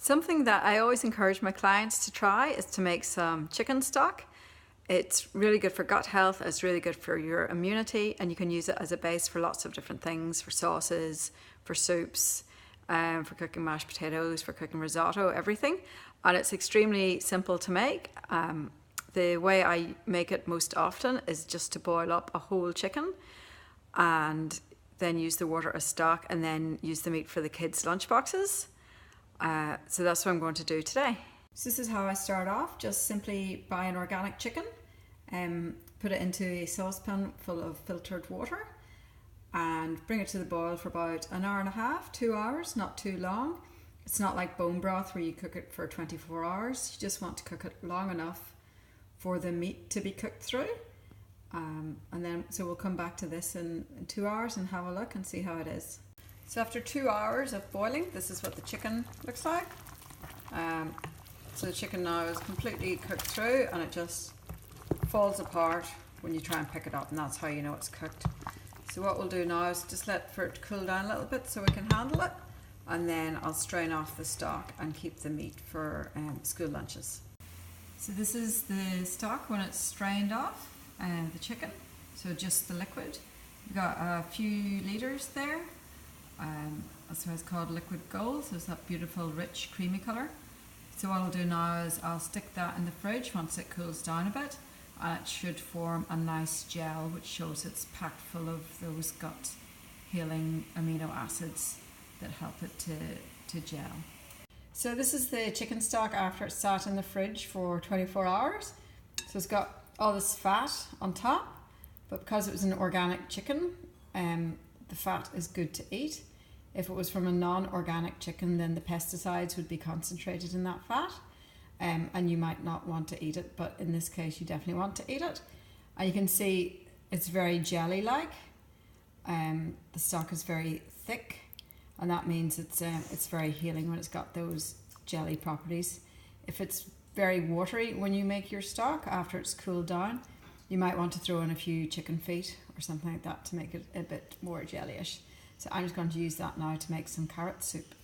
Something that I always encourage my clients to try is to make some chicken stock. It's really good for gut health, it's really good for your immunity, and you can use it as a base for lots of different things, for sauces, for soups, for cooking mashed potatoes, for cooking risotto, everything. And it's extremely simple to make. The way I make it most often is just to boil up a whole chicken and then use the water as stock and then use the meat for the kids' lunch boxes. So that's what I'm going to do today. So this is how I start off. Just simply buy an organic chicken, put it into a saucepan full of filtered water and bring it to the boil for about an hour and a half, 2 hours, not too long. It's not like bone broth where you cook it for 24 hours. You just want to cook it long enough for the meat to be cooked through. So we'll come back to this in 2 hours and have a look and see how it is. So after 2 hours of boiling, this is what the chicken looks like. So the chicken now is completely cooked through and it just falls apart when you try and pick it up, and that's how you know it's cooked. So what we'll do now is just let it cool down a little bit so we can handle it, and then I'll strain off the stock and keep the meat for school lunches. So this is the stock when it's strained off, the chicken, so just the liquid. We've got a few litres there. That's why it's called liquid gold, so it's that beautiful rich creamy colour. So what I'll do now is I'll stick that in the fridge once it cools down a bit, and it should form a nice gel which shows it's packed full of those gut healing amino acids that help it to gel. So this is the chicken stock after it's sat in the fridge for 24 hours. So it's got all this fat on top, but because it was an organic chicken, the fat is good to eat. If it was from a non-organic chicken, then the pesticides would be concentrated in that fat, and you might not want to eat it, but in this case you definitely want to eat it. And you can see it's very jelly-like. The stock is very thick, and that means it's very healing when it's got those jelly properties. If it's very watery when you make your stock after it's cooled down, you might want to throw in a few chicken feet or something like that to make it a bit more jellyish. So I'm just going to use that now to make some carrot soup.